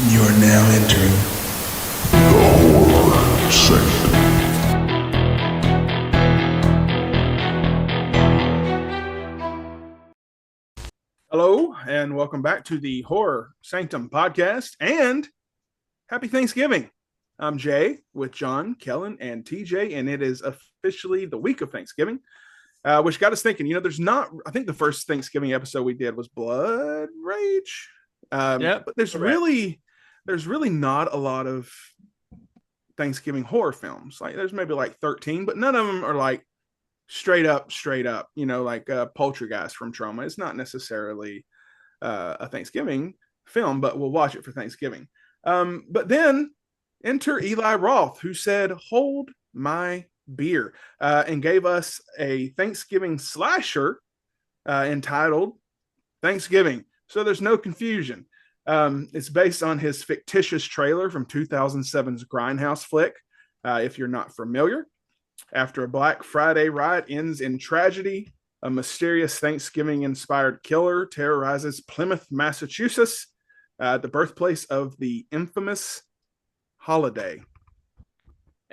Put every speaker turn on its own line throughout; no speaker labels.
You are now entering the Horror Sanctum.
Hello, and welcome back to the Horror Sanctum podcast, and happy Thanksgiving. I'm Jay with John, Kellen, and TJ, and it is officially the week of Thanksgiving, which got us thinking, there's not, I think the first Thanksgiving episode we did was Blood Rage.
Yep,
But there's really not a lot of Thanksgiving horror films. Like there's maybe like 13, but none of them are like straight up, like Poltergeist from Trauma. It's not necessarily a Thanksgiving film, but we'll watch it for Thanksgiving. But then enter Eli Roth, who said, "Hold my beer," and gave us a Thanksgiving slasher entitled Thanksgiving. So there's no confusion. It's based on his fictitious trailer from 2007's Grindhouse flick. If you're not familiar, after a Black Friday riot ends in tragedy, a mysterious Thanksgiving-inspired killer terrorizes Plymouth, Massachusetts, the birthplace of the infamous holiday.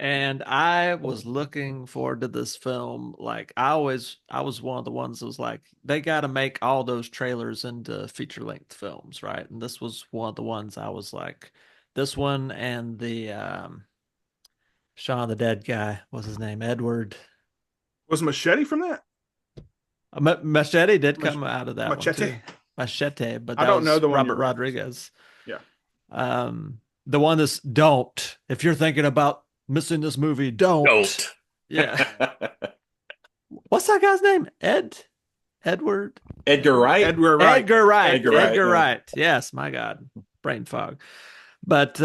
and I was looking forward to this film. Like I was one of the ones that was like, they got to make all those trailers into feature-length films, right? And this was one of the ones I was like, this one and the Shaun of the Dead guy, what's his name? Edward.
Was Machete from that?
Machete did come out of that one
Machete?
too. Machete, but
I
that
don't know
was
the one
Robert
you're referencing.
Rodriguez.
Yeah.
The one that's don't. If you're thinking about missing this movie, don't. Yeah. What's that guy's name? Edward?
Edgar Wright.
Edgar Wright.
Edgar Wright.
Edgar Wright,
Edgar
yeah.
Wright. Yes, my God. Brain fog. But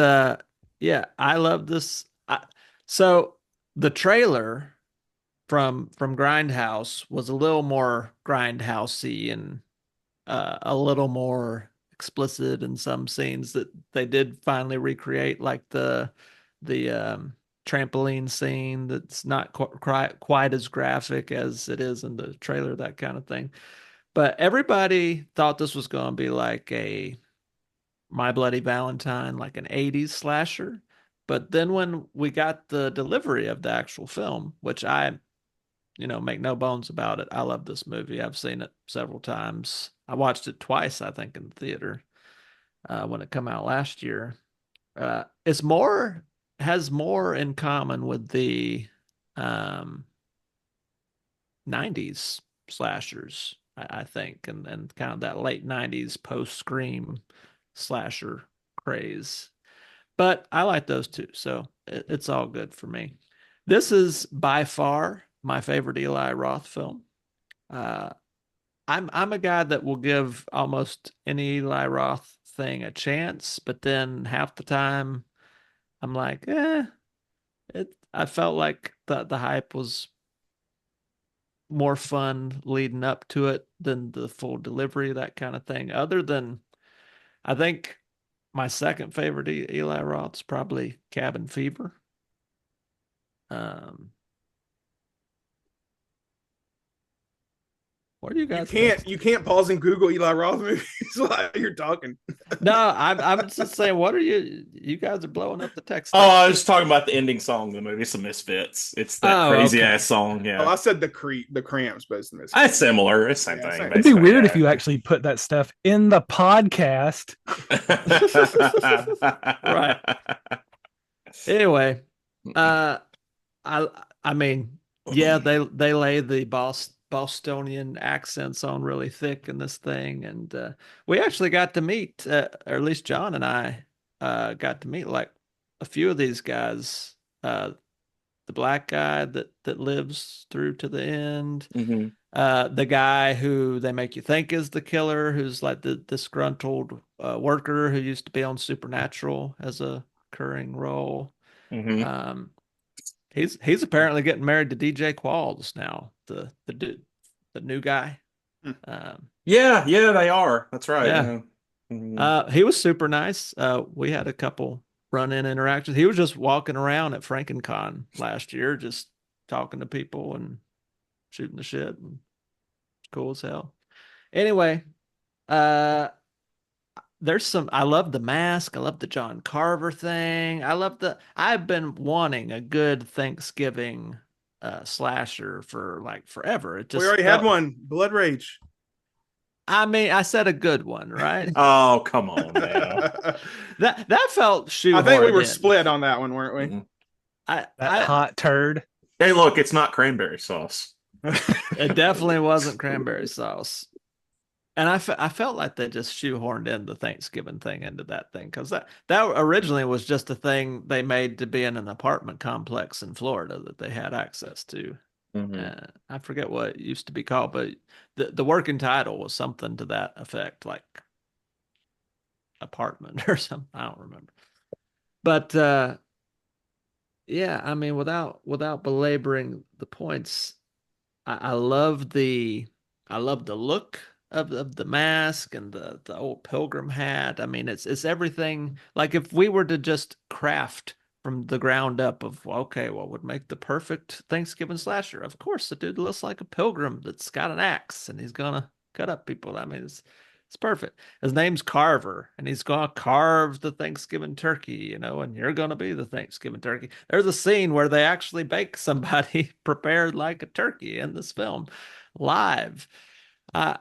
yeah, I love this. So the trailer from Grindhouse was a little more grindhousey and a little more explicit in some scenes that they did finally recreate, like the trampoline scene that's not quite as graphic as it is in the trailer, that kind of thing. But everybody thought this was going to be like a My Bloody Valentine, like an 80s slasher. But then when we got the delivery of the actual film, which I make no bones about it, I love this movie. I've seen it several times. I watched it twice, I think, in the theater when it came out last year. It's has more in common with the 90s slashers, I think, and kind of that late 90s post-Scream slasher craze. But I like those too, so it's all good for me. This is by far my favorite Eli Roth film. I'm a guy that will give almost any Eli Roth thing a chance, but then half the time I'm like, I felt like the hype was more fun leading up to it than the full delivery, that kind of thing. Other than, I think my second favorite Eli Roth's probably Cabin Fever. What do you guys think?
You can't pause and Google Eli Roth movies while you're talking.
No, I'm just saying, what are you guys are blowing up the text.
Oh, I was talking about the ending song of the movie, Some Misfits. It's that crazy ass song. Yeah.
Oh, I said the Cramps, but it's the Misfits.
It's similar. It's the same thing.
It'd be weird if you actually put that stuff in the podcast.
Right. Anyway, I mean, yeah, they lay the Bostonian accents on really thick in this thing, and we actually got to meet, or at least John and I got to meet like a few of these guys. The black guy that lives through to the end.
Mm-hmm.
The guy who they make you think is the killer, who's like the disgruntled worker who used to be on Supernatural as a recurring role.
Mm-hmm.
He's apparently getting married to DJ Qualls now, the new guy.
Yeah, they are. That's right.
Yeah.
Mm-hmm.
He was super nice. We had a couple run-in interactions. He was just walking around at FrankenCon last year, just talking to people and shooting the shit. And it's cool as hell. Anyway, there's some. I love the mask. I love the John Carver thing. I've been wanting a good Thanksgiving slasher for like forever. It
We
just
already had
felt.
one, Blood Rage.
I mean, I said a good one, right?
Oh, come on now.
That felt
I think we
shoehorned
were
in.
split on that one, weren't we?
Mhm.
I,
That
I
hot turd.
Hey, look, it's not cranberry sauce.
It definitely wasn't cranberry sauce. And I felt like they just shoehorned in the Thanksgiving thing into that thing because that originally was just a thing they made to be in an apartment complex in Florida that they had access to.
Mhm.
I forget what it used to be called, but the working title was something to that effect, like apartment or something. I don't remember. But yeah, I mean, without belaboring the points, I love I love the look of the mask and the old pilgrim hat. I mean, it's everything. Like if we were to just craft from the ground up of well, okay, what would make the perfect Thanksgiving slasher? Of course, the dude looks like a pilgrim that's got an axe and he's gonna cut up people. I mean, it's perfect. His name's Carver, and he's gonna carve the Thanksgiving turkey, and you're gonna be the Thanksgiving turkey. There's a scene where they actually bake somebody prepared like a turkey in this film, live. Uh,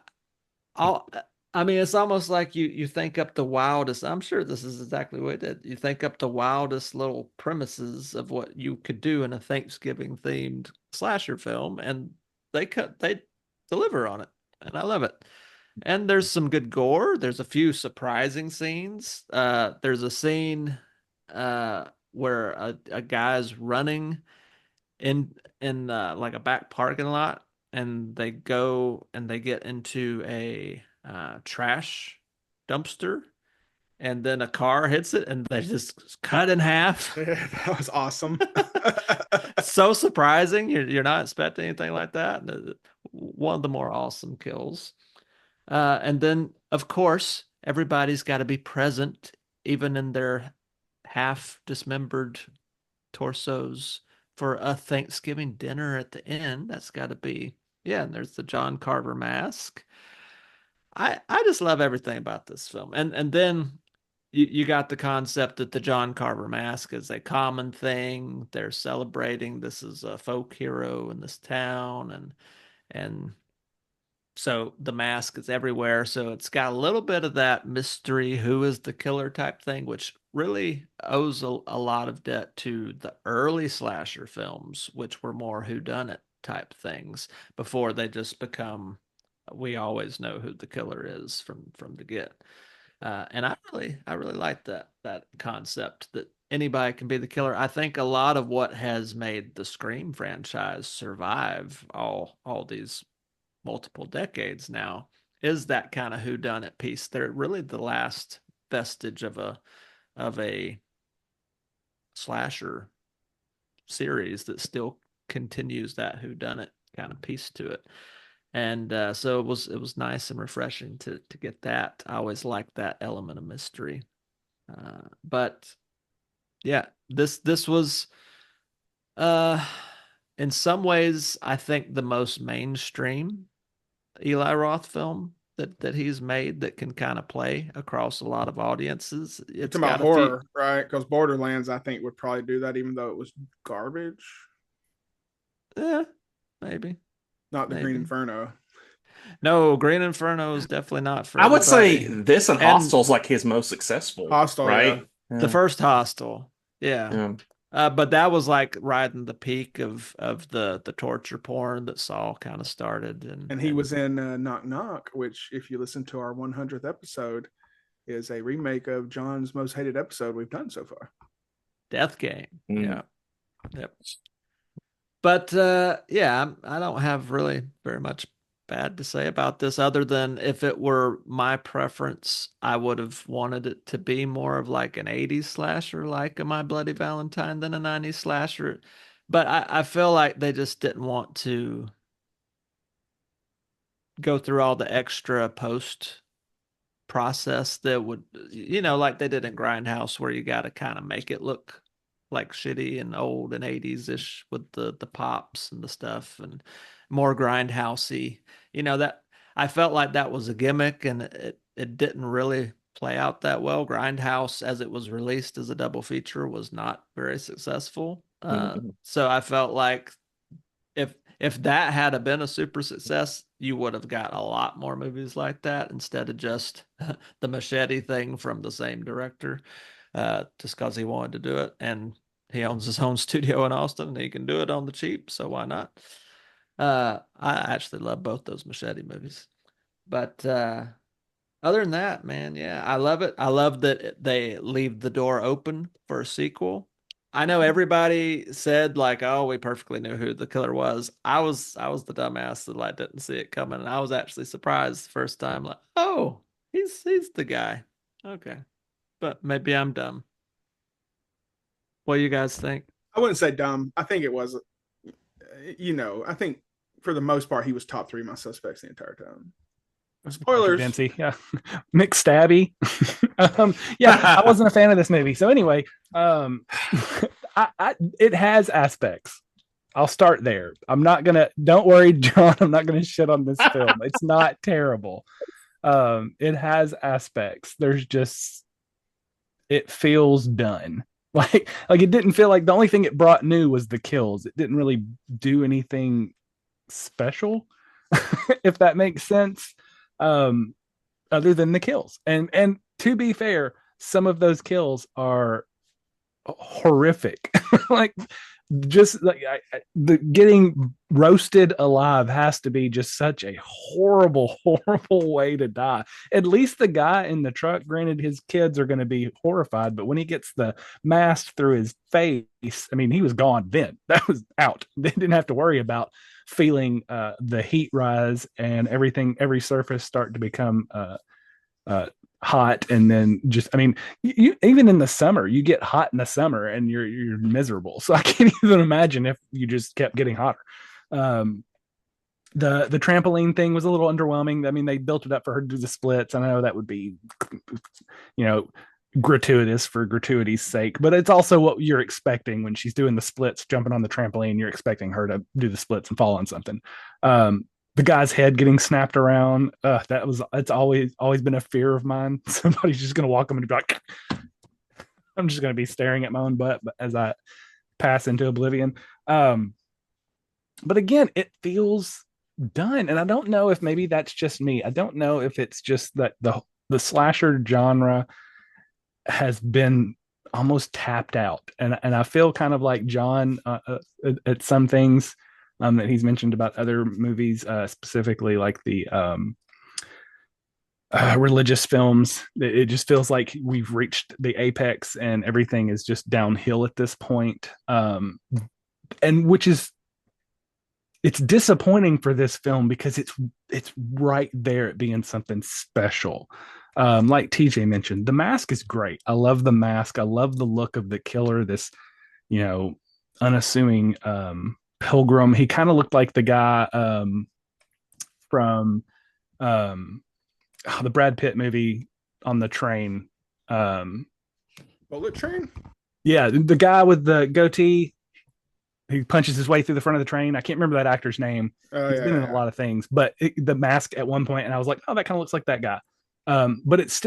I'll, I mean, it's almost like you think up the wildest. I'm sure this is exactly what it did. You think up the wildest little premises of what you could do in a Thanksgiving themed slasher film, and they deliver on it, and I love it. And there's some good gore. There's a few surprising scenes. There's a scene where a guy's running in like a back parking lot, and they go and they get into a trash dumpster, and then a car hits it, and they just cut in half.
Yeah, that was awesome.
So surprising. You're not expecting anything like that. One of the more awesome kills. And then, of course, everybody's got to be present, even in their half dismembered torsos, for a Thanksgiving dinner at the end. That's got to be, yeah. And there's the John Carver mask. I just love everything about this film. And then you got the concept that the John Carver mask is a common thing. They're celebrating this is a folk hero in this town, and so the mask is everywhere. So it's got a little bit of that mystery, who is the killer type thing, which really owes a lot of debt to the early slasher films, which were more whodunit type things before they just become, we always know who the killer is from the get. And I really like that concept that anybody can be the killer. I think a lot of what has made the Scream franchise survive all these multiple decades now is that kind of whodunit piece. They're really the last vestige of a slasher series that still continues that whodunit kind of piece to it. And so it was nice and refreshing to get that. I always like that element of mystery. But yeah, this was uh in some ways I think the most mainstream Eli Roth film that he's made that can kind of play across a lot of audiences.
You're
It's
talking about
got a few.
horror, right? Because Borderlands, I think, would probably do that, even though it was garbage.
Yeah, maybe.
Not the Green
Maybe.
Inferno.
No, Green Inferno is definitely not for
I would say
everybody.
this and
And
Hostel's like his most successful,
Hostel,
right?
the first Hostel, yeah.
Yeah.
But that was like riding the peak of the torture porn that Saul kind of started,
And he was in Knock Knock, which, if you listen to our 100th episode, is a remake of John's most hated episode we've done so far.
Death Game.
Mm.
Yeah. Yep. But yeah, I don't have really very much bad to say about this other than if it were my preference, I would have wanted it to be more of like an 80s slasher, like a My Bloody Valentine, than a 90s slasher. But I feel like they just didn't want to go through all the extra post process that would, like they did in Grindhouse, where you got to kind of make it look like shitty and old and 80s ish with the pops and the stuff, and more grindhousey. That I felt like that was a gimmick, and it didn't really play out that well. Grindhouse, as it was released as a double feature, was not very successful. So I felt like if that had been a super success, you would have got a lot more movies like that instead of just the Machete thing from the same director, just because he wanted to do it. And he owns his own studio in Austin and he can do it on the cheap. So why not? I actually love both those Machete movies. But other than that, man, yeah, I love it. I love that they leave the door open for a sequel. I know everybody said like, "Oh, we perfectly knew who the killer was." I was the dumbass that like didn't see it coming, and I was actually surprised the first time. Like, oh, he's the guy. Okay, but maybe I'm dumb. What do you guys think?
I wouldn't say dumb. I think it was, I think for the most part, he was top three of my suspects the entire time. Spoilers.
Dempsey, yeah. Mick Stabby. Yeah, I wasn't a fan of this movie. So anyway, it has aspects. I'll start there. Don't worry, John, I'm not gonna shit on this film. It's not terrible. It has aspects. It feels done. Like it didn't feel like the only thing it brought new was the kills. It didn't really do anything special, if that makes sense. Other than the kills. And to be fair, some of those kills are horrific. Like just like the getting roasted alive has to be just such a horrible way to die. At least the guy in the truck, granted his kids are going to be horrified, but when he gets the mask through his face, I mean, he was gone then. That was out. They didn't have to worry about feeling the heat rise and every surface start to become hot. And then just, I mean, you even in the summer, you get hot in the summer and you're miserable. So I can't even imagine if you just kept getting hotter. The trampoline thing was a little underwhelming. I mean, they built it up for her to do the splits. I know that would be, gratuitous for gratuity's sake, but it's also what you're expecting when she's doing the splits, jumping on the trampoline. You're expecting her to do the splits and fall on something. The guy's head getting snapped around, it's always been a fear of mine. Somebody's just gonna walk up and be like, I'm just gonna be staring at my own butt as I pass into oblivion. But again, it feels done, and I don't know if maybe that's just me. I don't know if it's just that the slasher genre has been almost tapped out, and I feel kind of like John at some things that he's mentioned about other movies, specifically like the religious films. It just feels like we've reached the apex and everything is just downhill at this point, and it's disappointing for this film because it's right there at being something special. Like TJ mentioned, the mask is great. I love the mask. I love the look of the killer. This, unassuming pilgrim. He kind of looked like the guy from the Brad Pitt movie on the train.
Bullet Train?
Yeah, the guy with the goatee. He punches his way through the front of the train. I can't remember that actor's name. He's been in a lot of things, but the mask at one point, and I was like, oh, that kind of looks like that guy. But it's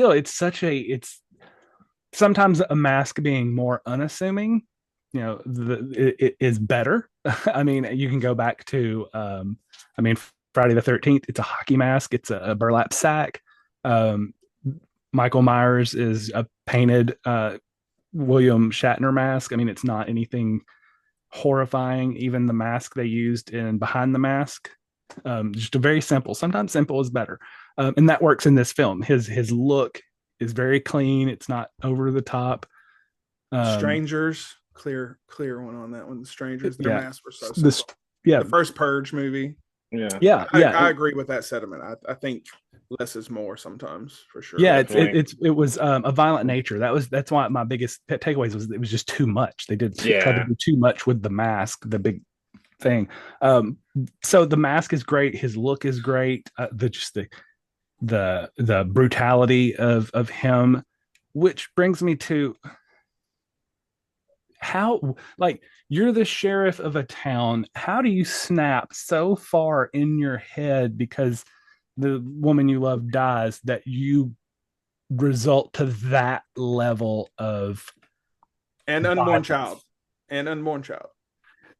sometimes a mask being more unassuming, it is better. I mean, you can go back to, Friday the 13th, it's a hockey mask. It's a burlap sack. Michael Myers is a painted, William Shatner mask. I mean, it's not anything horrifying. Even the mask they used in Behind the Mask, just a very simple, sometimes simple is better. And that works in this film. His look is very clean. It's not over the top.
Strangers, clear one on that one. Strangers, their masks were so simple.
The
first Purge movie.
Yeah.
I agree with that sentiment. I think less is more sometimes, for sure.
Yeah, it was a violent nature. That's why my biggest takeaways was it was just too much. They did try to do too much with the mask, the big thing. So the mask is great. His look is great. The brutality of him, which brings me to how, like, you're the sheriff of a town. How do you snap so far in your head because the woman you love dies that you result to that level of
And unborn
violence.
child. And unborn child.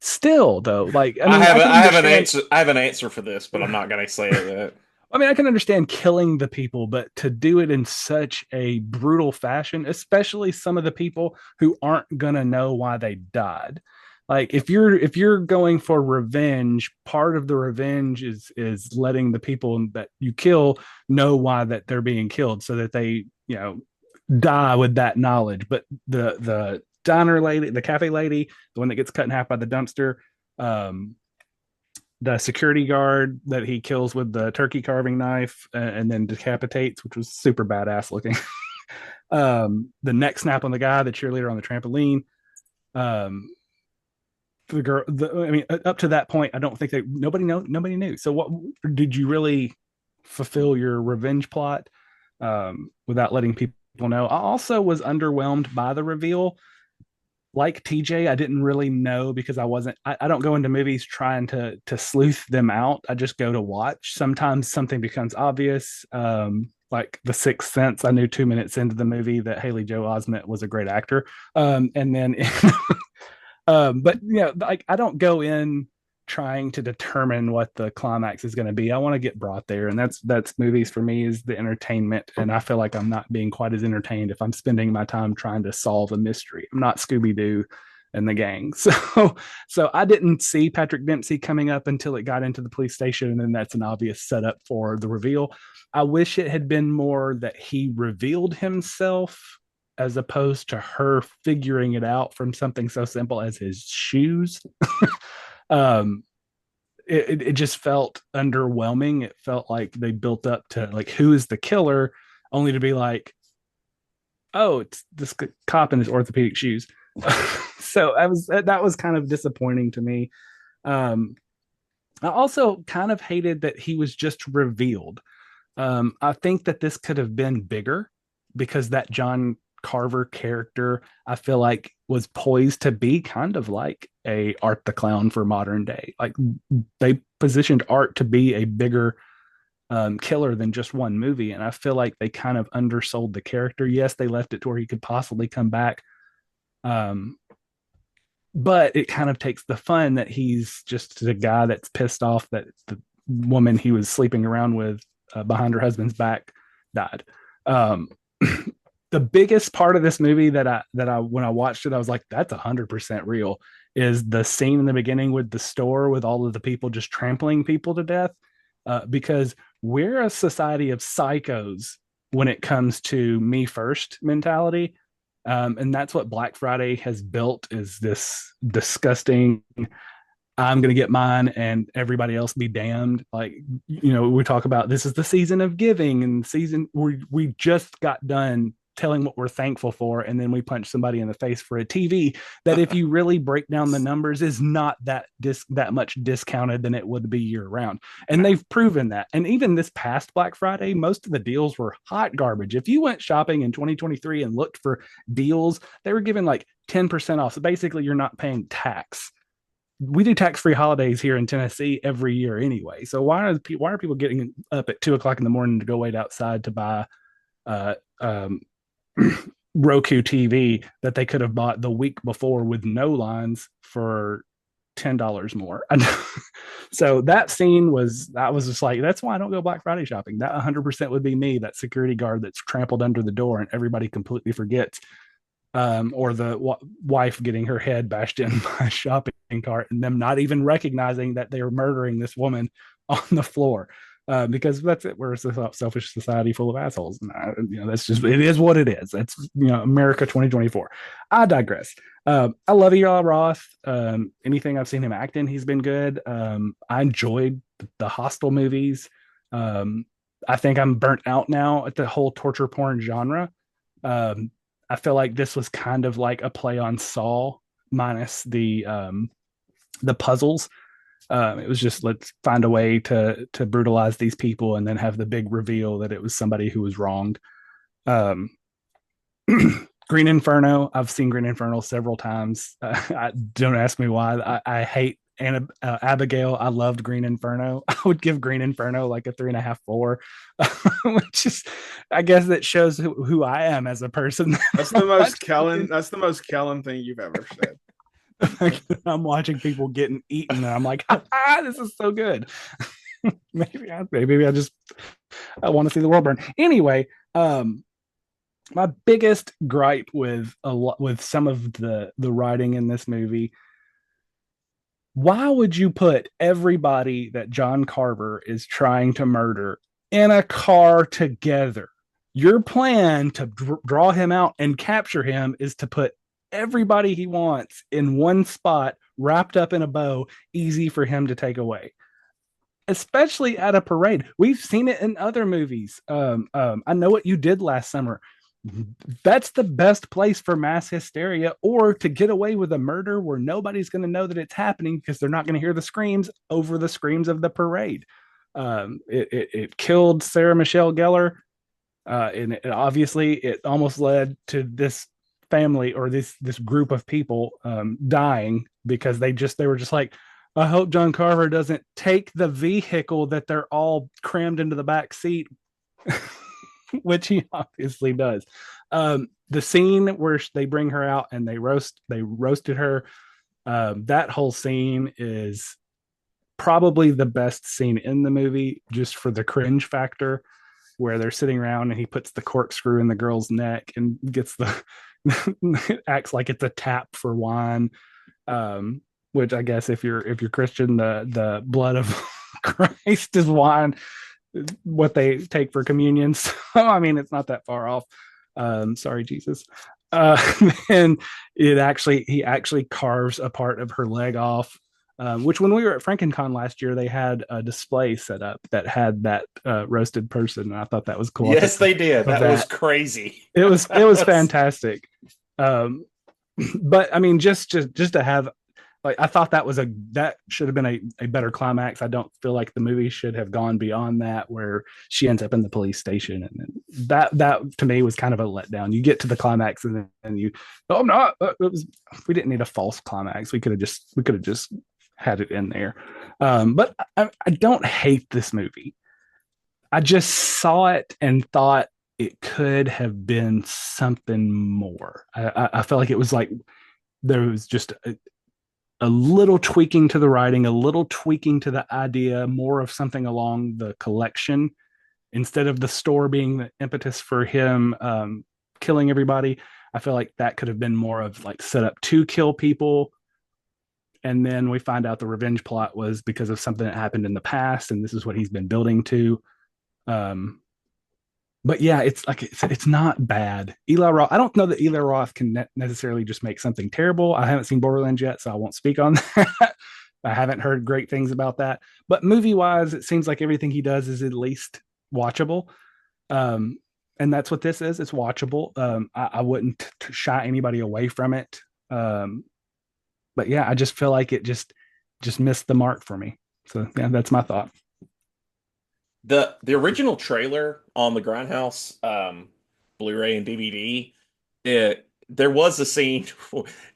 Still, though, like
I have
can
I have an
understand-
answer. I have an answer for this, but I'm not gonna say it yet.
I mean, I can understand killing the people, but to do it in such a brutal fashion, especially some of the people who aren't gonna know why they died. Like if you're going for revenge, part of the revenge is letting the people that you kill know why that they're being killed, so that they die with that knowledge. But the diner lady, the cafe lady, the one that gets cut in half by the dumpster, um, the security guard that he kills with the turkey carving knife and then decapitates, which was super badass looking. The neck snap on the guy, the cheerleader on the trampoline. The girl, I mean, up to that point, I don't think nobody knew. So, what did you really fulfill your revenge plot without letting people know? I also was underwhelmed by the reveal. Like TJ, I didn't really know because I don't go into movies trying to sleuth them out. I just go to watch. Sometimes something becomes obvious. Like The Sixth Sense, I knew 2 minutes into the movie that Haley Joel Osment was a great actor. And then but like I don't go in trying to determine what the climax is going to be. I want to get brought there, and that's movies for me is the entertainment. And I feel like I'm not being quite as entertained if I'm spending my time trying to solve a mystery. I'm not Scooby-Doo and the gang. So I didn't see Patrick Dempsey coming up until it got into the police station, and then that's an obvious setup for the reveal. I wish it had been more that he revealed himself as opposed to her figuring it out from something so simple as his shoes. It just felt underwhelming. It felt like they built up to like, who is the killer, only to be like, oh, it's this cop in his orthopedic shoes. So that was kind of disappointing to me. I also kind of hated that he was just revealed. I think that this could have been bigger because that John Carver character, I feel like, was poised to be kind of like a Art the Clown for modern day. Like they positioned Art to be a bigger killer than just one movie, and I feel like they kind of undersold the character. Yes, they left it to where he could possibly come back, but it kind of takes the fun that he's just a guy that's pissed off that the woman he was sleeping around with behind her husband's back died. The biggest part of this movie that I when I watched it, I was like, that's 100% real, is the scene in the beginning with the store with all of the people just trampling people to death. Because we're a society of psychos when it comes to me first mentality. And that's what Black Friday has built, is this disgusting, I'm going to get mine and everybody else be damned. Like, we talk about this is the season of giving, and we just got done telling what we're thankful for, and then we punch somebody in the face for a TV that, if you really break down the numbers, is not that much discounted than it would be year round. And they've proven that. And even this past Black Friday, most of the deals were hot garbage. If you went shopping in 2023 and looked for deals, they were giving like 10% off. So basically you're not paying tax. We do tax-free holidays here in Tennessee every year anyway. So why are people getting up at 2:00 in the morning to go wait outside to buy Roku TV that they could have bought the week before with no lines for $10 more? So that scene was just like, that's why I don't go Black Friday shopping. That 100% would be me, that security guard that's trampled under the door and everybody completely forgets. Or the wife getting her head bashed in by a shopping cart and them not even recognizing that they were murdering this woman on the floor. Because that's it. We're a selfish society full of assholes. And, that's just, it is what it is. That's, America 2024. I digress. I love Eli Roth. Anything I've seen him act in, he's been good. I enjoyed the Hostel movies. I think I'm burnt out now at the whole torture porn genre. I feel like this was kind of like a play on Saw minus the puzzles. It was just, let's find a way to brutalize these people and then have the big reveal that it was somebody who was wronged. Green Inferno. I've seen Green Inferno several times. Don't ask me why. I hate Abigail, I loved Green Inferno. I would give Green Inferno like a 3.5, 4, which is, I guess that shows who I am as a person.
That's the most Kellen. That's the most Kellen thing you've ever said.
I'm watching people getting eaten, and I'm like, this is so good. maybe I just I want to see the world burn. Anyway, my biggest gripe with some of the writing in this movie, why would you put everybody that John Carver is trying to murder in a car together? Your plan to draw him out and capture him is to put everybody he wants in one spot, wrapped up in a bow, easy for him to take away. Especially at a parade. We've seen it in other movies. I Know What You Did Last Summer. That's the best place for mass hysteria, or to get away with a murder where nobody's going to know that it's happening because they're not going to hear the screams over the screams of the parade. It killed Sarah Michelle Gellar, and obviously it almost led to this family, or this group of people dying, because they were just like, I hope John Carver doesn't take the vehicle that they're all crammed into the back seat, which he obviously does. The scene where they bring her out and they roasted her, that whole scene is probably the best scene in the movie, just for the cringe factor, where they're sitting around and he puts the corkscrew in the girl's neck and gets acts like it's a tap for wine. Which I guess if you're Christian, the blood of Christ is wine, what they take for communion. So I mean, it's not that far off. Sorry, Jesus. And he actually carves a part of her leg off. Which, when we were at FrankenCon last year, they had a display set up that had that roasted person, and I thought that was cool.
Yes, they did. That was crazy.
It was fantastic. But I mean, just to have, like, I thought that should have been a better climax. I don't feel like the movie should have gone beyond that, where she ends up in the police station, and that to me was kind of a letdown. You get to the climax and you, oh no, we didn't need a false climax. We could have just had it in there. But I don't hate this movie. I just saw it and thought it could have been something more. I felt like it was like there was just a little tweaking to the writing, a little tweaking to the idea, more of something along the collection, instead of the store being the impetus for him killing everybody. I feel like that could have been more of like set up to kill people, and then we find out the revenge plot was because of something that happened in the past, and this is what he's been building to. But yeah, it's not bad. Eli Roth, I don't know that Eli Roth can necessarily just make something terrible. I haven't seen Borderlands yet, so I won't speak on that. I haven't heard great things about that. But movie-wise, it seems like everything he does is at least watchable. And that's what this is. It's watchable. I wouldn't shy anybody away from it. But yeah, I just feel like it just missed the mark for me. So yeah, that's my thought.
The original trailer on the Grindhouse Blu-ray and DVD, there was a scene,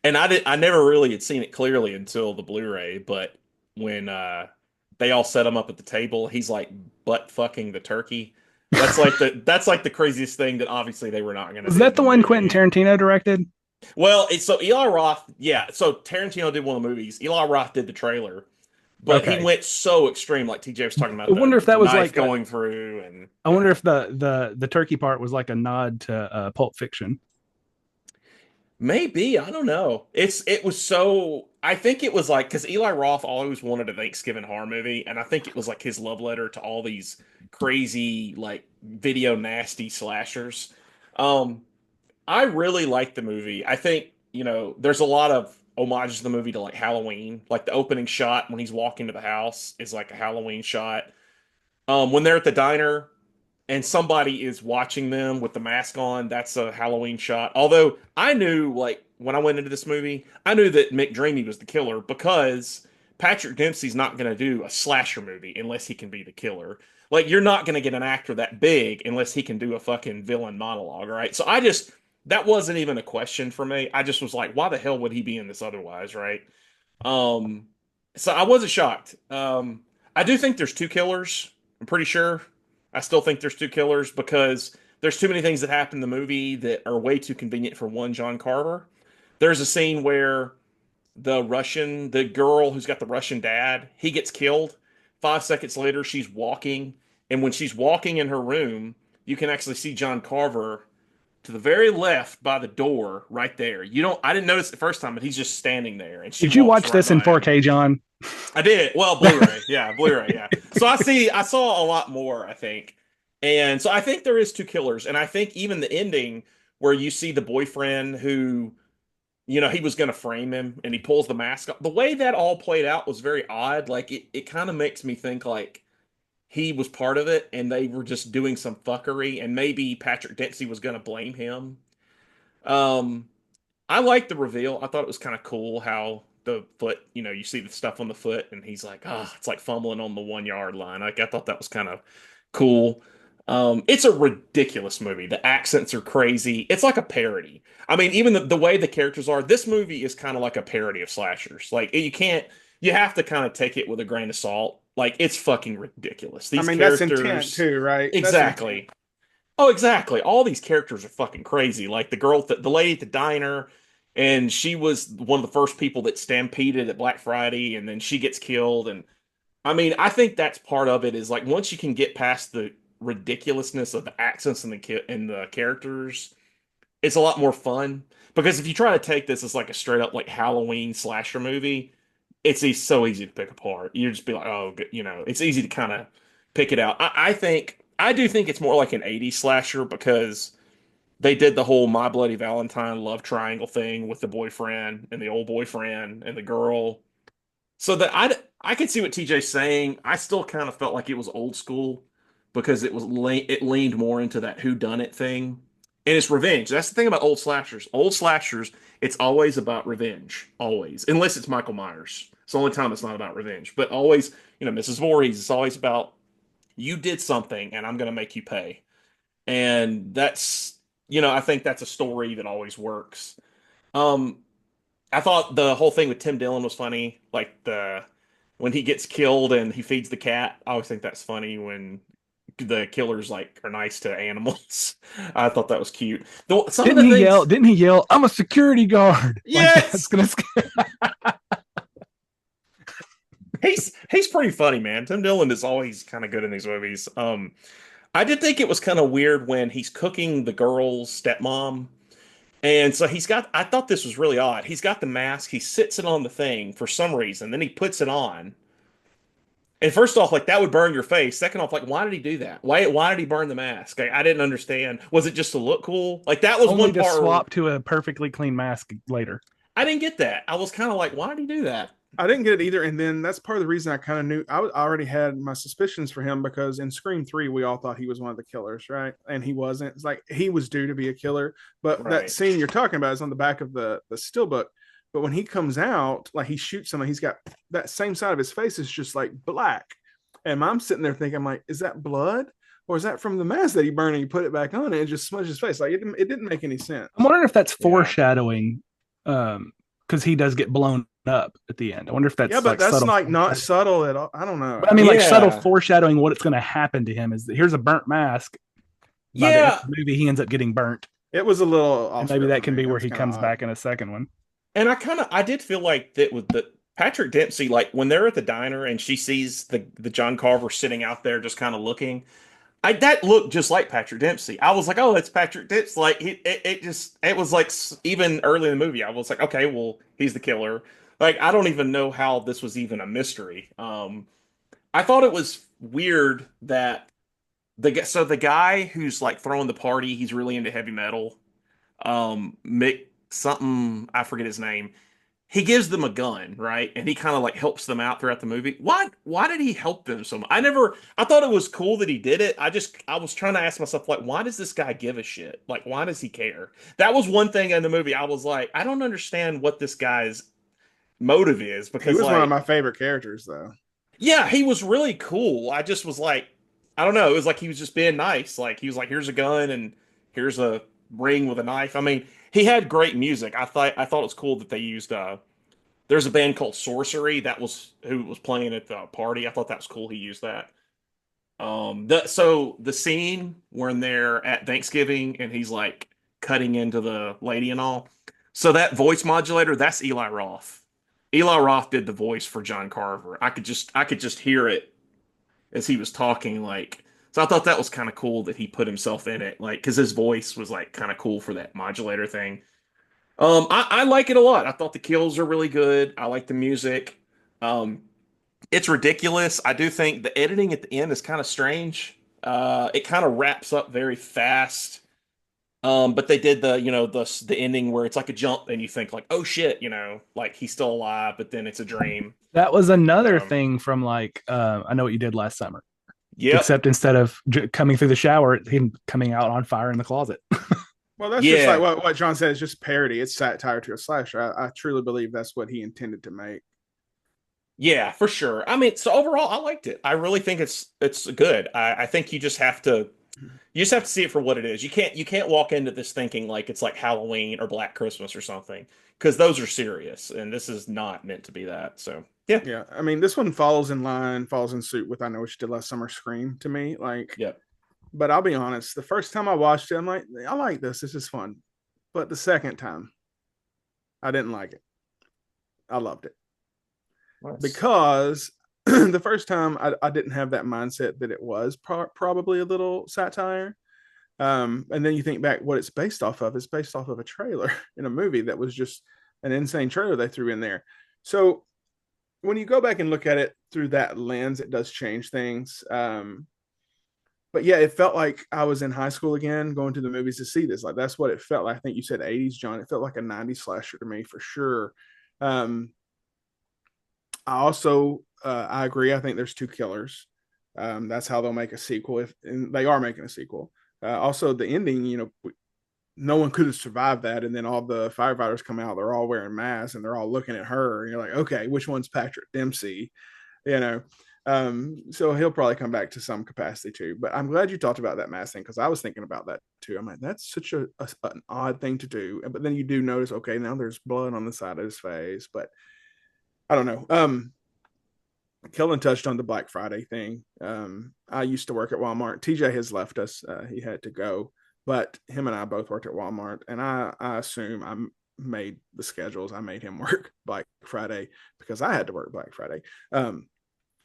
and I never really had seen it clearly until the Blu-ray, but when they all set him up at the table, he's like butt fucking the turkey. That's like the craziest thing that obviously they were not going to do.
Is that the one Quentin Tarantino directed?
Well, so Eli Roth, yeah. So Tarantino did one of the movies. Eli Roth did the trailer. But he went so extreme, like TJ was talking about.
I wonder if that was like
going through, and
I wonder if the turkey part was like a nod to Pulp Fiction.
Maybe, I don't know. It was so. I think it was like, because Eli Roth always wanted a Thanksgiving horror movie, and I think it was like his love letter to all these crazy like video nasty slashers. I really liked the movie. I think, there's a lot of homages to the movie to like Halloween. Like the opening shot when he's walking to the house is like a Halloween shot. When they're at the diner and somebody is watching them with the mask on, that's a Halloween shot. Although I knew, like, when I went into this movie, I knew that McDreamy was the killer, because Patrick Dempsey's not going to do a slasher movie unless he can be the killer. Like, you're not going to get an actor that big unless he can do a fucking villain monologue, right? So that wasn't even a question for me. I just was like, why the hell would he be in this otherwise, right? So I wasn't shocked. I do think there's two killers. I'm pretty sure. I still think there's two killers because there's too many things that happen in the movie that are way too convenient for one John Carver. There's a scene where the girl who's got the Russian dad, he gets killed. 5 seconds later, she's walking, and when she's walking in her room, you can actually see John Carver to the very left by the door right there. I didn't notice it the first time, but he's just standing there, and she
Did you
walks
watch
right
this in
by him.
4K, John?
I did. Well, Blu-ray. Yeah, Blu-ray. Yeah. So I saw a lot more, I think. And so I think there is two killers. And I think even the ending where you see the boyfriend who, he was going to frame him and he pulls the mask off. The way that all played out was very odd. Like it kind of makes me think like he was part of it and they were just doing some fuckery and maybe Patrick Dempsey was going to blame him. Um, I liked the reveal. I thought it was kind of cool how the foot, you see the stuff on the foot, and he's like, it's like fumbling on the 1 yard line. Like I thought that was kind of cool. It's a ridiculous movie. The accents are crazy. It's like a parody. I mean, even the way the characters are, this movie is kind of like a parody of slashers. Like you have to kind of take it with a grain of salt. Like it's fucking ridiculous.
I
These
mean,
characters,
that's intent too, right? That's
exactly.
intent.
Oh, exactly. All these characters are fucking crazy. Like the lady at the diner, and she was one of the first people that stampeded at Black Friday, and then she gets killed. And I mean, I think that's part of it. Is like once you can get past the ridiculousness of the accents and the characters, it's a lot more fun. Because if you try to take this as like a straight up like Halloween slasher movie, so easy to pick apart. You just be like, oh, it's easy to kind of pick it out. I do think it's more like an 80s slasher because they did the whole My Bloody Valentine love triangle thing with the boyfriend and the old boyfriend and the girl. So that I could see what TJ's saying. I still kind of felt like it was old school because it leaned more into that who done it thing. And it's revenge. That's the thing about old slashers. Old slashers, it's always about revenge. Always. Unless it's Michael Myers. It's the only time it's not about revenge. But always, Mrs. Voorhees, it's always about you did something and I'm going to make you pay. And I think that's a story that always works. Um, I thought the whole thing with Tim Dillon was funny. Like when he gets killed and he feeds the cat. I always think that's funny when the killers like are nice to animals. I thought that was cute. Some of
Didn't
the
he
things,
yell? Didn't he yell? I'm a security guard. Like,
yes,
that's gonna scare.
he's pretty funny, man. Tim Dillon is always kind of good in these movies. I did think it was kind of weird when he's cooking the girl's stepmom. And so I thought this was really odd. He's got the mask, he sits it on the thing for some reason, then he puts it on. And first off, like that would burn your face. Second off, like why did he do that? Why did he burn the mask? Like, I didn't understand. Was it just to look cool? Like that was
Only
one
to
part
swap to a perfectly clean mask later.
I didn't get that. I was kind of like, why did he do that?
I didn't get it either, and then that's part of the reason I kind of knew. I already had my suspicions for him because in Scream 3, we all thought he was one of the killers, right? And he wasn't. It's like he was due to be a killer, but that
Right.
scene you're talking about is on the back of the steelbook. But when he comes out, like he shoots someone, he's got that same side of his face is just like black, and I'm sitting there thinking, I'm like, is that blood? Or is that from the mask that he burned and he put it back on and it just smudged his face? Like it didn't make any sense.
I'm wondering if that's
Yeah.
foreshadowing, because he does get blown up at the end. I wonder if that's
Yeah, but
like
that's
subtle.
like not subtle at all. I don't know.
But I mean, like
Yeah.
subtle foreshadowing what it's going to happen to him is that here's a burnt mask. By the end
Yeah.
of the movie, he ends up getting burnt,
It was a little off.
and maybe that can be where he comes back in a second one.
And I did feel like that with the Patrick Dempsey, like when they're at the diner and she sees the John Carver sitting out there just kind of looking, that looked just like Patrick Dempsey. I was like, oh, that's Patrick Dempsey. Like it was like even early in the movie, I was like, okay, well, he's the killer. Like I don't even know how this was even a mystery. I thought it was weird that the guy who's like throwing the party, he's really into heavy metal. Mick something, I forget his name. He gives them a gun, right? And he kind of like helps them out throughout the movie. Why did he help them so much? I thought it was cool that he did it. I was trying to ask myself, like, why does this guy give a shit? Like, why does he care? That was one thing in the movie. I was like, I don't understand what this guy's motive is
He
because
was
like,
one of my favorite characters, though.
yeah, he was really cool. I just was like, I don't know. It was like he was just being nice. Like he was like, here's a gun and here's a ring with a knife. I mean, he had great music. I thought it was cool that they used There's a band called Sorcery that was who was playing at the party. I thought that was cool. He used that. So the scene when they're at Thanksgiving and he's like cutting into the lady and all. So that voice modulator, that's Eli Roth. Eli Roth did the voice for John Carver. I could just hear it as he was talking, like, so I thought that was kind of cool that he put himself in it, like, because his voice was like kind of cool for that modulator thing. I like it a lot. I thought the kills are really good. I like the music. Um, it's ridiculous. I do think the editing at the end is kind of strange. It kind of wraps up very fast. But they did the ending where it's like a jump and you think like, oh shit, like he's still alive, but then it's a dream.
That was another
Um,
thing from like I Know What You Did Last Summer,
yep.
except instead of coming through the shower, him coming out on fire in the closet.
Well, that's just
Yeah.
like what John said. It's just parody. It's satire to a slasher. I truly believe that's what he intended to make.
Yeah, for sure. I mean, so overall, I liked it. I really think it's good. I think you just have to see it for what it is. You can't walk into this thinking like it's like Halloween or Black Christmas or something, because those are serious, and this is not meant to be that. So yeah,
Yeah, I mean, this one follows in suit with I Know What You Did Last Summer, Scream to me. Like,
yeah,
but I'll be honest, the first time I watched it, I'm like, I like this. This is fun. But the second time, I didn't like it. I loved it
nice.
because the first time I didn't have that mindset that it was probably a little satire. And then you think back what it's based off of. It's based off of a trailer in a movie that was just an insane trailer they threw in there. So when you go back and look at it through that lens, it does change things. But yeah, it felt like I was in high school again, going to the movies to see this. Like that's what it felt like. I think you said 80s, John. It felt like a 90s slasher to me for sure. Um, I also I agree. I think there's two killers. That's how they'll make a sequel if and they are making a sequel. Also, the ending, no one could have survived that. And then all the firefighters come out, they're all wearing masks and they're all looking at her. And you're like, okay, which one's Patrick Dempsey? You know, so he'll probably come back to some capacity too. But I'm glad you talked about that mask thing because I was thinking about that too. I'm like, that's such an odd thing to do. But then you do notice, okay, now there's blood on the side of his face. But I don't know. Kellen touched on the Black Friday thing. I used to work at Walmart. TJ has left us. He had to go, but him and I both worked at Walmart, and I assume I made the schedules. I made him work Black Friday because I had to work Black Friday.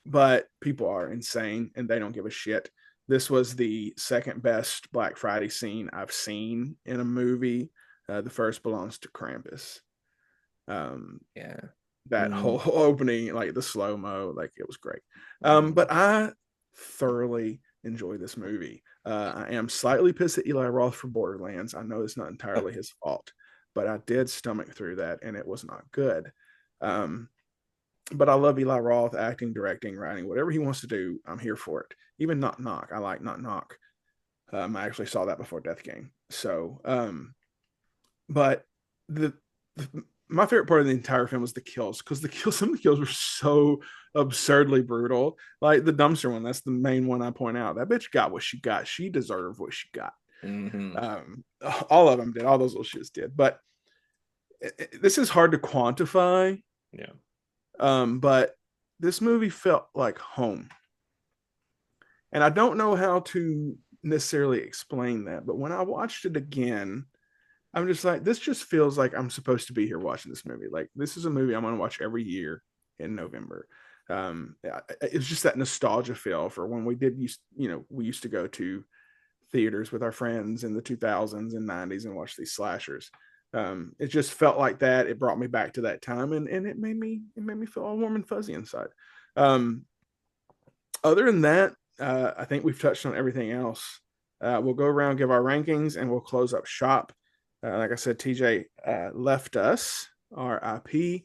But people are insane and they don't give a shit. This was the second best Black Friday scene I've seen in a movie. The first belongs to Krampus.
yeah.
That whole opening, like the slow mo, like it was great. But I thoroughly enjoy this movie. I am slightly pissed at Eli Roth for Borderlands. I know it's not entirely his fault, but I did stomach through that and it was not good. But I love Eli Roth acting, directing, writing, whatever he wants to do. I'm here for it. Even Knock Knock. I like Knock Knock. I actually saw that before Death Game. So, but the my favorite part of the entire film was the kills because some of the kills were so absurdly brutal. Like the dumpster one, that's the main one I point out. That bitch got what she got. She deserved what she got. All of them did. All those little shits did. But this is hard to quantify.
Yeah.
But this movie felt like home, and I don't know how to necessarily explain that. But when I watched it again, I'm just like, this just feels like I'm supposed to be here watching this movie. Like this is a movie I'm going to watch every year in November. It's just that nostalgia feel for when we we used to go to theaters with our friends in the 2000s and 90s and watch these slashers. It just felt like that. It brought me back to that time, and it made me feel all warm and fuzzy inside. Other than that, I think we've touched on everything else. We'll go around, give our rankings, and we'll close up shop. Like I said, TJ left us, RIP.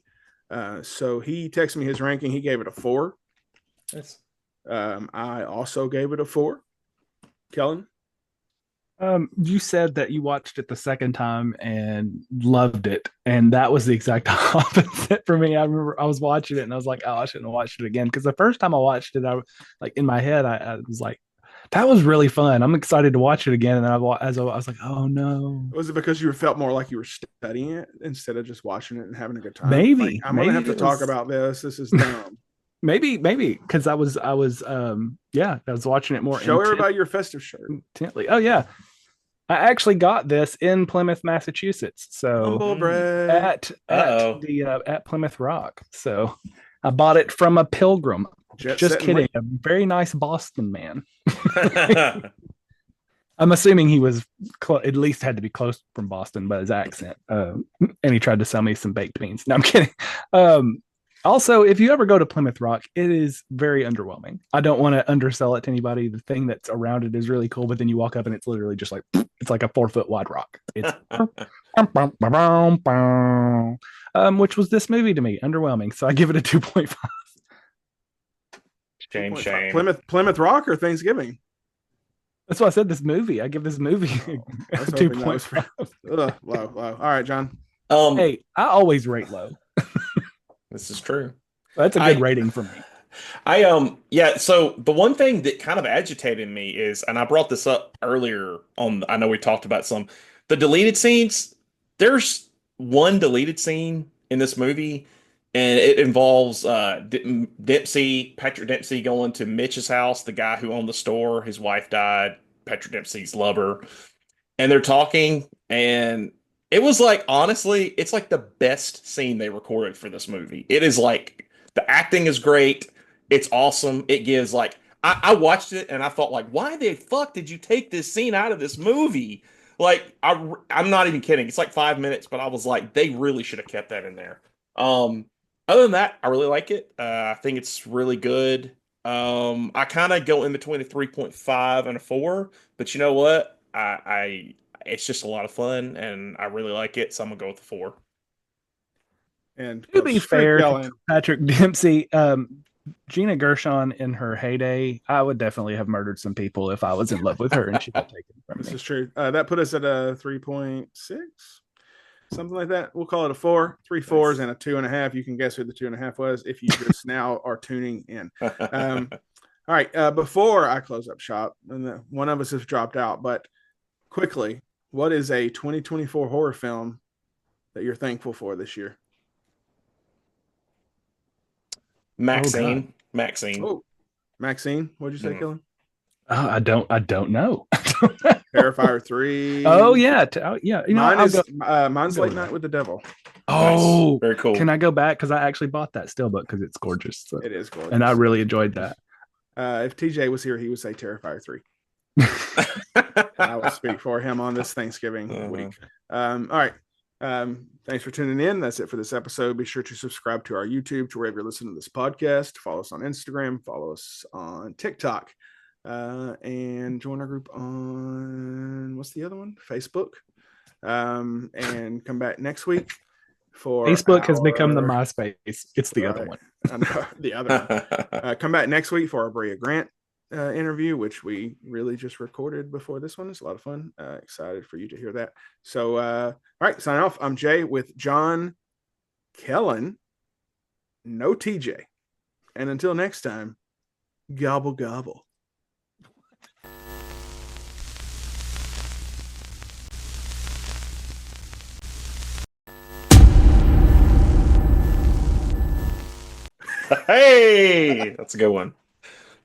So he texted me his ranking. He gave it a 4.
Yes.
I also gave it a 4. Kellen?
You said that you watched it the second time and loved it, and that was the exact opposite for me. I remember I was watching it and I was like, "Oh, I shouldn't have watched it again." Because the first time I watched it, I like in my head, I was like, That was really fun. I'm excited to watch it again. And I was like, oh no.
Was it because you felt more like you were studying it instead of just watching it and having a good time?
Maybe.
Like, I'm gonna have to
it
talk
was-
about this. This is dumb.
Maybe because I was watching it more
Show everybody your festive shirt.
intently. Oh yeah. I actually got this in Plymouth, Massachusetts. So
Humble brag.
at Plymouth Rock. So I bought it from a pilgrim.
Jet
Just
setting
kidding. A very nice Boston man. I'm assuming he was at least had to be close from Boston by his accent. And he tried to sell me some baked beans. No, I'm kidding. Also, if you ever go to Plymouth Rock, it is very underwhelming. I don't want to undersell it to anybody. The thing that's around it is really cool, but then you walk up and it's literally just like it's like a 4-foot wide rock. It's which was this movie to me, underwhelming. So I give it a 2.5.
Shame.
Plymouth Rock or Thanksgiving?
That's why I said this movie. I give this movie
I
a
was hoping that was
2.5.
low. All right, John.
Hey, I always rate low.
This is true.
That's a good rating for me.
So the one thing that kind of agitated me is, and I brought this up earlier on, I know we talked about the deleted scenes. There's one deleted scene in this movie, and it involves Patrick Dempsey going to Mitch's house, the guy who owned the store. His wife died, Patrick Dempsey's lover, and they're talking, and it was like, honestly, it's like the best scene they recorded for this movie. It is like, the acting is great. It's awesome. It gives like, I watched it and I thought like, why the fuck did you take this scene out of this movie? Like, I'm not even kidding. It's like 5 minutes, but I was like, they really should have kept that in there. Other than that, I really like it. I think it's really good. I kind of go in between a 3.5 and a 4, but you know what? It's just a lot of fun, and I really like it, so I'm gonna go with the 4.
And
To be fair,
yelling.
to Patrick Dempsey, Gina Gershon in her heyday, I would definitely have murdered some people if I was in love with her and she got taken from
This
me.
is true. That put us at a 3.6, something like that. We'll call it a 4. 3 4s and a 2.5. You can guess who the 2.5 was if you just now are tuning in. All right. Before I close up shop, and one of us has dropped out, but quickly, what is a 2024 horror film that you're thankful for this year?
Maxine.
Oh, Maxine. What'd you say, Killen?
I don't know.
Terrifier 3.
Oh yeah, yeah. You know,
Mine's Late Night with the Devil.
Oh,
nice. Very cool.
Can I go back because I actually bought that steelbook because it's gorgeous. So.
It is gorgeous,
and I really enjoyed that.
If TJ was here, he would say Terrifier 3. I will speak for him on this Thanksgiving week. All right. Thanks for tuning in. That's it for this episode. Be sure to subscribe to our YouTube to wherever you're listening to this podcast. Follow us on Instagram. Follow us on TikTok. And join our group on what's the other one? Facebook. And come back next week for
Facebook has become the MySpace. It's the other one.
I know, the other one. Come back next week for our Bria Grant interview, which we really just recorded before this one. It's a lot of fun. Excited for you to hear that. So, all right, sign off. I'm Jay with John, Kellen, no TJ. And until next time, gobble, gobble.
Hey, that's a good one.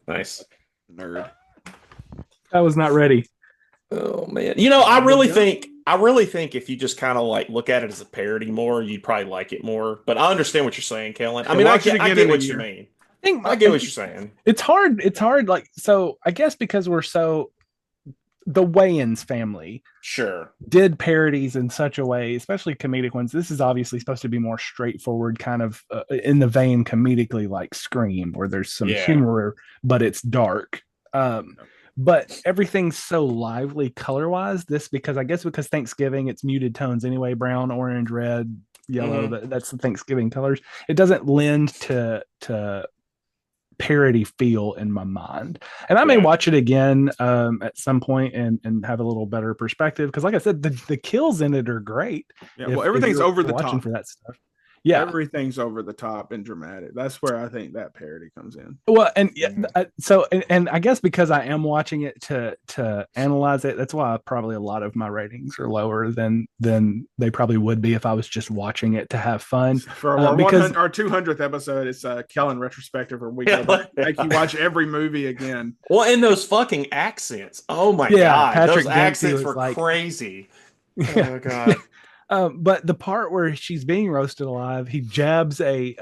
Nice.
Nerd.
I was not ready.
Oh man. You know, I really think if you just kind of like look at it as a parody more, you'd probably like it more. But I understand what you're saying, Kellen. I mean, I get what you mean. I get what you're saying.
It's hard. Like, so I guess because we're so the Wayans family
Sure
did parodies in such a way, especially comedic ones. This is obviously supposed to be more straightforward, kind of in the vein comedically like Scream, where there's some humor, but it's dark. But everything's so lively color wise. This because Thanksgiving, it's muted tones anyway, brown, orange, red, yellow. That's the Thanksgiving colors. It doesn't lend to parody feel in my mind, and I may watch it again at some point and have a little better perspective because like I said, the kills in it are great.
Yeah, well, everything's over the top
for that stuff. Yeah.
Everything's over the top and dramatic. That's where I think that parody comes in.
Well, and yeah,
Mhm.
and I guess because I am watching it to analyze it, that's why probably a lot of my ratings are lower than they probably would be if I was just watching it to have fun.
For our
Because
100, our 200th episode, it's Kellen retrospective, where we go back, make you watch every movie again.
Well, and those fucking accents. Oh my
Yeah,
god,
Patrick
those
Dempsey
accents
was
were
like-
crazy.
Yeah.
Oh god.
But the part where she's being roasted alive, he jabs a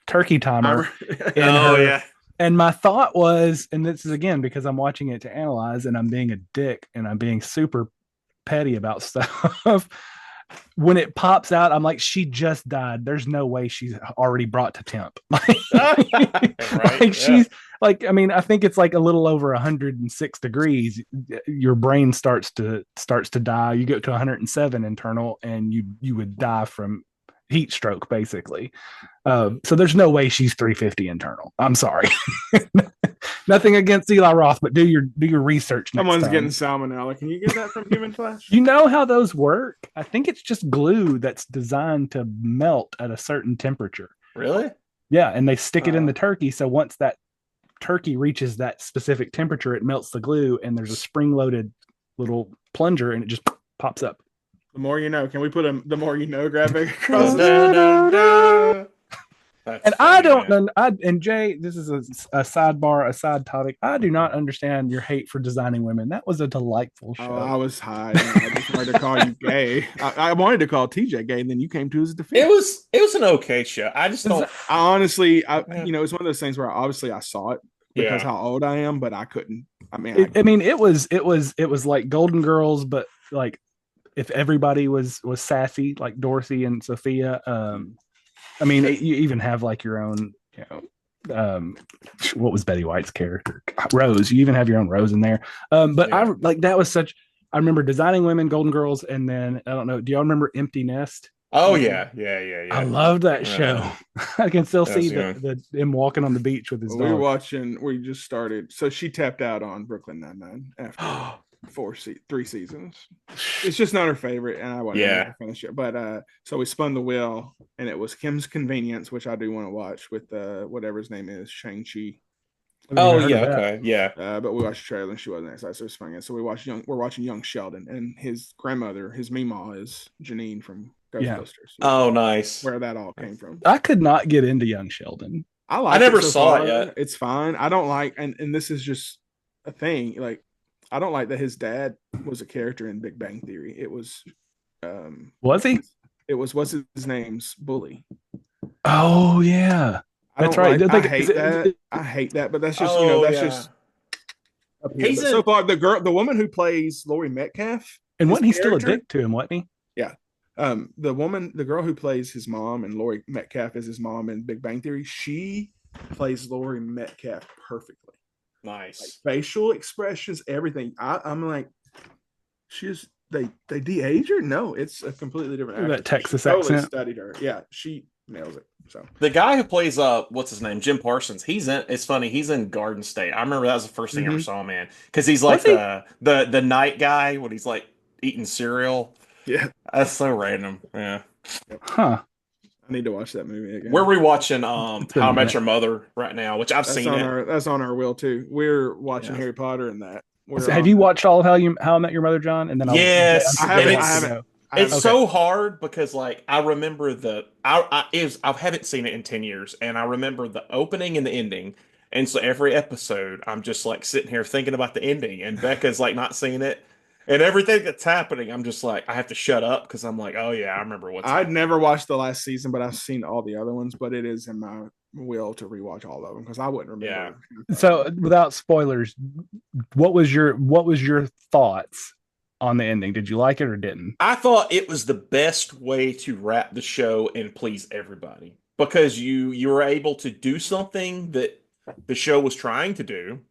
turkey timer in
Oh
her.
yeah.
And my thought was, and this is again because I'm watching it to analyze and I'm being a dick and I'm being super petty about stuff. When it pops out, I'm like, she just died. There's no way she's already brought to temp.
Right, yeah.
She's like, I mean, I think it's like a little over 106 degrees. Your brain starts to die. You go to 107 internal, and you would die from heat stroke, basically. So there's no way she's 350 internal. I'm sorry. Nothing against Eli Roth, but do your research next
Someone's
time.
getting salmonella. Can you get that from human flesh?
You know how those work? I think it's just glue that's designed to melt at a certain temperature.
Really?
Yeah, and they stick it in
Oh.
the turkey. So once that turkey reaches that specific temperature, it melts the glue, and there's a spring-loaded little plunger, and it just pops up.
The more you know. Can we put the more you know graphic across the
Dun, dun, dun. That's
And I
funny,
don't
man.
know. And Jay, this is a sidebar, a side topic. I do not understand your hate for designing women. That was a delightful show.
Oh, I was high. I just wanted to call you gay. I wanted to call TJ gay, and then you came to his defense.
It was an okay show. I just don't.
I honestly,
Yeah.
it's one of those things where obviously I saw it because
Yeah.
how old I am, but I couldn't. I mean,
it was like Golden Girls, but like if everybody was sassy, like Dorothy and Sophia. I mean, you even have like your own, what was Betty White's character? Rose. You even have your own Rose in there. But
Yeah.
that was such. I remember Designing Women, Golden Girls, and then I don't know. Do y'all remember Empty Nest?
Oh yeah, yeah.
I loved that show. I can still
That
see
was
him walking on the beach with his
we were
dog.
watching. We just started. So she tapped out on Brooklyn Nine-Nine after 3 seasons. It's just not her favorite, and I wasn't able to finish it. But so we spun the wheel, and it was Kim's Convenience, which I do want to watch with whatever his name is, Shang-Chi.
Oh yeah, okay, yeah.
But we watched the trailer, and she wasn't excited, so it was fun. So we're watching Young Sheldon, and his grandmother, his Meemaw, is Janine from Ghostbusters.
Oh, nice.
Where that all came from.
I could not get into Young Sheldon.
I
never saw it yet.
It's fine. I don't like, and this is just a thing. Like, I don't like that his dad was a character in Big Bang Theory. It was,
Was he?
It was what's his name's Bully.
Oh yeah, that's right.
I hate that. I hate that. But that's just just.
He's
so far the woman who plays Laurie Metcalf,
and wasn't he still a
character-
dick to him? Wasn't he?
Yeah. The girl who plays his mom, and Laurie Metcalf is his mom in Big Bang Theory, she plays Laurie Metcalf perfectly.
Nice.
Like, facial expressions, everything. I'm like, they de-age her? No, it's a completely different
That
actress.
Texas
She totally
accent.
studied her. Yeah, she nails it. So
The guy who plays what's his name, Jim Parsons. It's funny. He's in Garden State. I remember that was the first thing I ever saw him in, because he's like
Was he?
the night guy when he's like eating cereal.
yeah,
That's so random. Yeah.
Huh.
I need to watch that movie again.
We're rewatching
It's been
How
a
I Met
minute.
Your Mother right now, which I've seen it.
That's on our wheel too. We're watching
Yeah.
Harry Potter and that.
So have you watched all of How I Met Your Mother, John? And then
Yes,
I haven't.
It's so hard because like I remember I haven't seen it in 10 years, and I remember the opening and the ending. And so every episode I'm just like sitting here thinking about the ending, and Becca's like not seeing it. And everything that's happening, I'm just like, I have to shut up because I'm like, oh yeah, I remember what's
I'd
happening.
never watched the last season, but I've seen all the other ones. But it is in my will to rewatch all of them because I wouldn't remember.
So without spoilers, what was your thoughts on the ending? Did you like it or didn't?
I thought it was the best way to wrap the show and please everybody, because you were able to do something that the show was trying to do,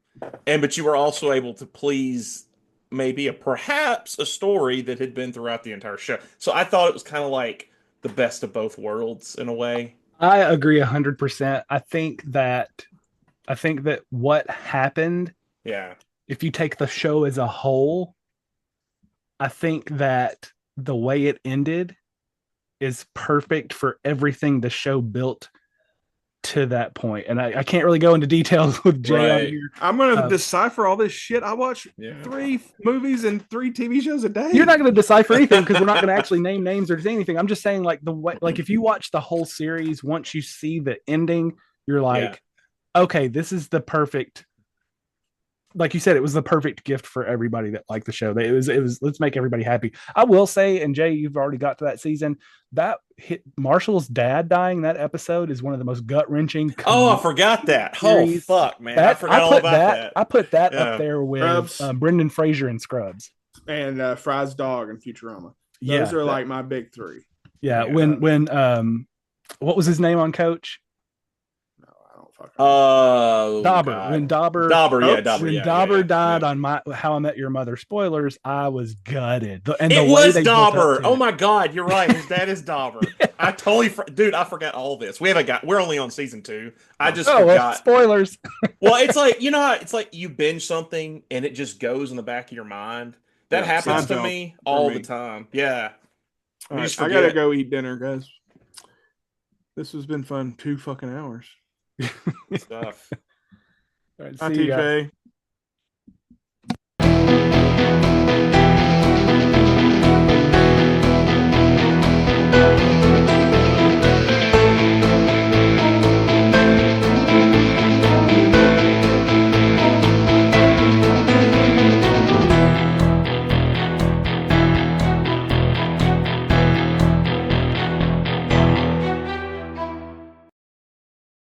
but you were also able to please maybe perhaps a story that had been throughout the entire show. So I thought it was kind of like the best of both worlds in a way.
I agree 100%. I think that what happened,
Yeah.
if you take the show as a whole, I think that the way it ended is perfect for everything the show built to that point. And I can't really go into details with Jay on
Right.
here.
I'm gonna decipher all this shit. I watch
Yeah.
3 movies and 3 TV shows a day.
You're not going to decipher anything because we're not going to actually name names or say anything. I'm just saying, like, the way, like, if you watch the whole series, once you see the ending, you're like, okay, this is the perfect. Like you said, it was the perfect gift for everybody that liked the show. It was let's make everybody happy. I will say, and Jay, you've already got to that season. That hit Marshall's dad dying. That episode is one of the most gut wrenching.
Oh, I forgot that.
series.
Oh, fuck, man. I forgot all about that.
I put that
Yeah.
up there with
Scrubs.
Brendan Fraser and Scrubs.
And Fry's dog and Futurama.
Yeah,
Those are like my big 3.
yeah.
Yeah.
When what was his name on Coach?
No, I don't fucking.
Dauber.
God.
When Dauber
When
Dauber died on my How I Met Your Mother spoilers, I was gutted. And
it
the way
was
they built up
Dauber.
to
Oh
it.
my God, you're right. His dad is Dauber. I totally, dude. I forgot all this. We're only on season 2. I just
Well,
forgot.
spoilers.
Well, it's like it's like you binge something and it just goes in the back of your mind. That
Yeah,
happens to
Seinfeld
me
for
all
me.
the time. Yeah.
All
You
right,
just
I gotta
forget.
go eat dinner, guys. This has been fun. 2 fucking hours.
Stuff.
All right,
Hi,
see you guys.
TJ.